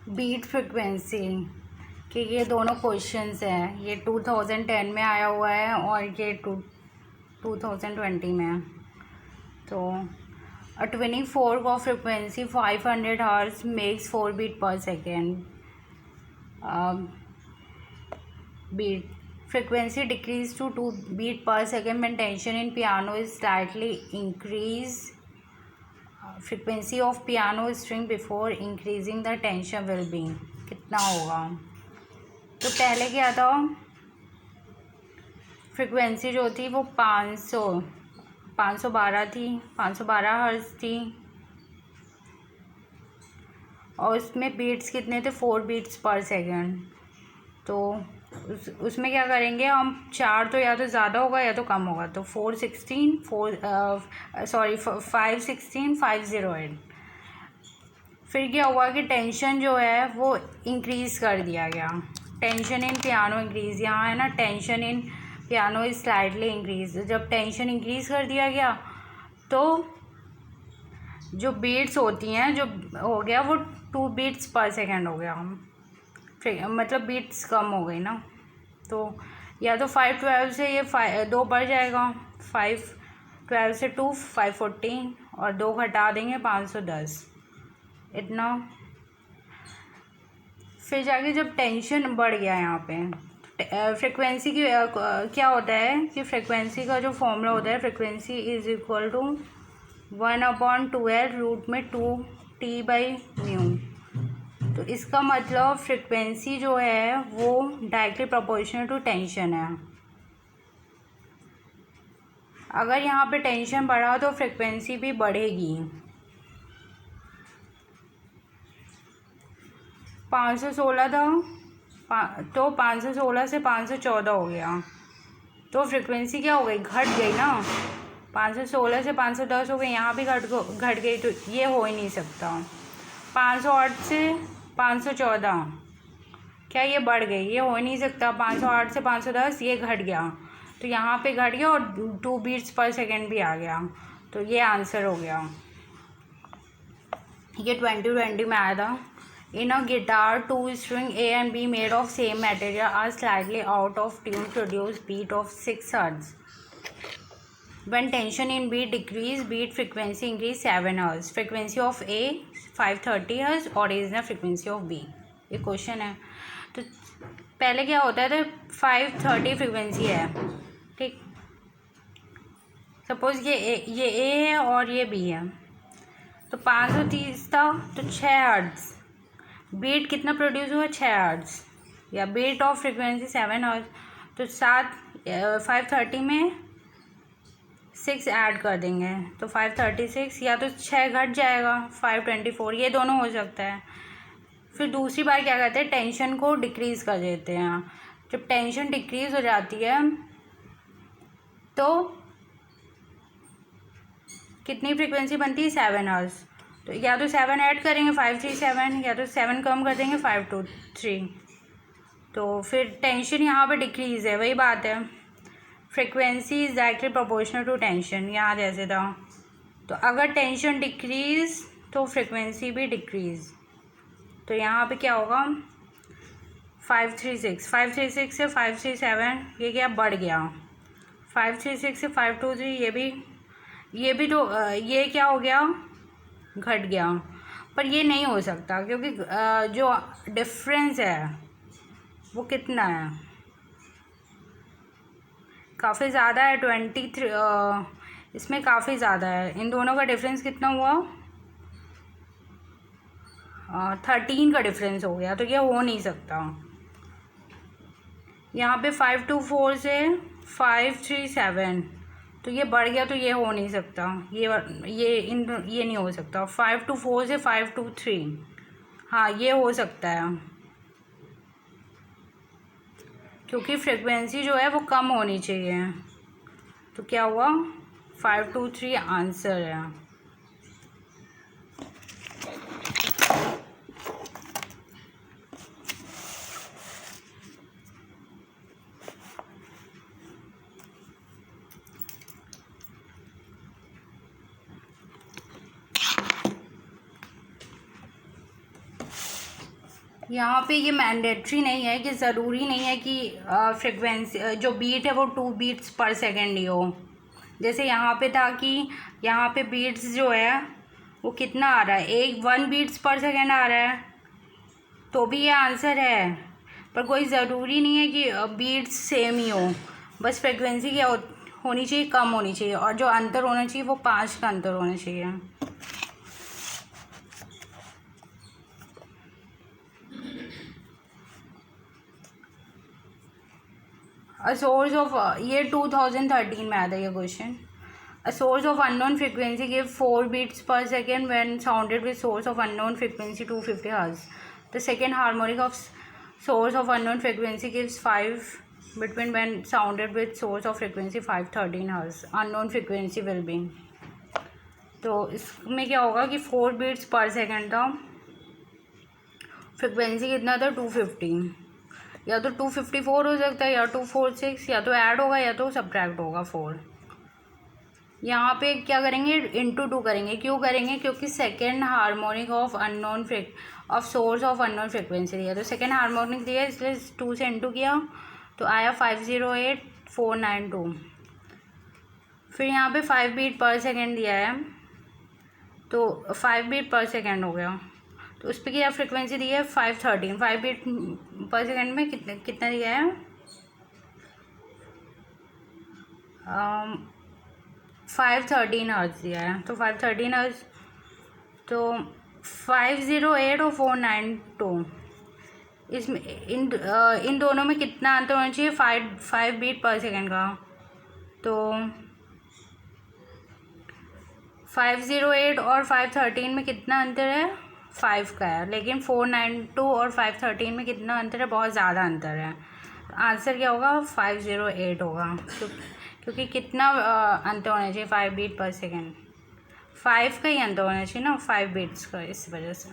Beat frequency कि ये दोनों क्वेश्चंस हैं। ये 2010 में आया हुआ है और ये 2020 में है। तो a 24 का frequency 500 hertz makes 4 beat per second. Beat frequency decrease to 2 beat per second when tension in piano is slightly increase. Frequency of piano string before increasing the tension will be कितना होगा। तो पहले क्या था, frequency जो थी वो 512 थी, 512 हर्ट्ज थी और उसमें बीट्स कितने थे, 4 बीट्स पर सेकेंड। तो उसमें क्या करेंगे हम, 4 तो या तो ज़्यादा होगा या तो कम होगा, तो 516 508। फिर क्या हुआ कि टेंशन जो है वो इंक्रीज़ कर दिया गया। टेंशन इन पियानो इंक्रीज़, यहाँ है ना, tension in piano is slightly increase. जब टेंशन इंक्रीज़ कर दिया गया तो जो बीट्स होती हैं, जो हो गया वो 2 बीट्स पर सेकेंड हो गया, मतलब बीट्स कम हो गई ना। तो या तो 512 से ये 2 बढ़ जाएगा, 512 से 2 514 और 2 घटा देंगे 510 इतना। फिर जाके जब टेंशन बढ़ गया यहाँ पे फ्रिक्वेंसी की क्या होता है कि फ्रिक्वेंसी का जो फॉर्मूला होता है, frequency is equal to 1/2L root में 2T/μ। तो इसका मतलब फ्रिक्वेंसी जो है वो डायरेक्टली प्रोपोर्शनल टू टेंशन है। अगर यहाँ पे टेंशन बढ़ा तो फ्रिक्वेंसी भी बढ़ेगी। 516 था तो 516 से 514 हो गया, तो फ्रिक्वेंसी क्या हो गई, घट गई ना। 516 से 510 हो गई, यहाँ भी घट गई, तो ये हो ही नहीं सकता। 508 से 514 क्या ये बढ़ गई, ये हो ही नहीं सकता। 508 से 510 ये घट गया, तो यहाँ पे घट गया और 2 बीट्स पर सेकेंड भी आ गया, तो ये आंसर हो गया। ये 2020 में आया था। इन अ guitar 2 string A and B made of same material are slightly out of tune produce beat of 6 hertz. When tension in beat decrease, beat frequency increase 7 hertz. Frequency of A 530 hertz, original frequency of B। ये question है। तो पहले क्या होता है, तो 530 frequency है, ठीक। सपोज ये A है और ये B है, तो 530 था तो 6 हर्ट्ज। बीट कितना प्रोड्यूस हुआ, 6 हर्ट्ज, या बीट ऑफ फ्रिक्वेंसी 7 हर्ट्ज। तो 530 में 6 ऐड कर देंगे तो 536, या तो 6 घट जाएगा 524, ये दोनों हो सकता है। फिर दूसरी बार क्या करते हैं, टेंशन को डिक्रीज़ कर देते हैं। जब टेंशन डिक्रीज़ हो जाती है तो कितनी फ्रिक्वेंसी बनती है, 7 हर्ट्ज। तो या तो 7 ऐड करेंगे 537, या तो 7 कम कर देंगे 523। तो फिर टेंशन यहाँ पे डिक्रीज़ है, वही बात है, frequency is directly proportional to tension, यहाँ जैसे था। तो अगर टेंशन डिक्रीज़ तो फ्रिक्वेंसी भी डिक्रीज़। तो यहाँ पे क्या होगा, 536 से 537 ये क्या बढ़ गया, 536 से 523 ये भी तो ये क्या हो गया, घट गया। पर ये नहीं हो सकता क्योंकि जो डिफरेंस है वो कितना है, काफ़ी ज़्यादा है। 23 इसमें काफ़ी ज़्यादा है, इन दोनों का डिफरेंस कितना हुआ, 13 का डिफरेंस हो गया, तो ये हो नहीं सकता। यहाँ पे 524 से 537 तो ये बढ़ गया, तो ये हो नहीं सकता, ये नहीं हो सकता। 524 से 523 हाँ ये हो सकता है, क्योंकि फ्रिक्वेंसी जो है वो कम होनी चाहिए। तो क्या हुआ, 523 आंसर है। यहाँ पे ये मैंडेटरी नहीं है कि ज़रूरी नहीं है कि फ्रिक्वेंसी जो बीट है वो 2 बीट्स पर सेकेंड ही हो। जैसे यहाँ पे था कि यहाँ पे बीट्स जो है वो कितना आ रहा है, 1 बीट्स पर सेकेंड आ रहा है, तो भी ये आंसर है। पर कोई ज़रूरी नहीं है कि बीट्स सेम ही हो, बस फ्रिक्वेंसी क्या होनी चाहिए, कम होनी चाहिए, और जो अंतर होना चाहिए वो 5 का अंतर होना चाहिए। अ सोर्स ऑफ ये 2013 में आया था ये question. A source of unknown frequency give 4 beats per second when sounded with source of unknown frequency 250 hertz. The second harmonic of source of unknown frequency gives 5 between when sounded with source of frequency 513 hertz. Unknown frequency will be, तो इसमें क्या होगा कि 4 beats per second था, frequency कितना था 250, या तो 254 हो सकता है या 246, या तो ऐड होगा या तो सब्ट्रैक्ट होगा 4। यहाँ पे क्या करेंगे, इंटू 2 करेंगे। क्यों करेंगे, क्योंकि second harmonic of unknown of source of unknown frequency दिया, तो सेकेंड हार्मोनिक दिया इसलिए 2 से इंटू किया तो आया 508492। फिर यहाँ पे 5 बीट पर सेकेंड दिया है तो 5 बीट पर सेकेंड हो गया, तो उस पर क्या फ्रिक्वेंसी दी है 513। 5 बीट पर सेकेंड में कितना दिया है 513 हर्ट्ज दिया है, तो 513 हर्ट्ज, तो 508 और 492 इसमें इन दोनों में कितना अंतर होना चाहिए, 5 बीट पर सेकेंड का। तो 508 और 513 में कितना अंतर है, 5 का है, लेकिन 492 और 513 में कितना अंतर है, बहुत ज़्यादा अंतर है। आंसर क्या होगा 508 होगा, क्योंकि कितना अंतर होना चाहिए 5 बीट पर सेकेंड, 5 का ही अंतर होना चाहिए ना, 5 बीट्स का, इस वजह से।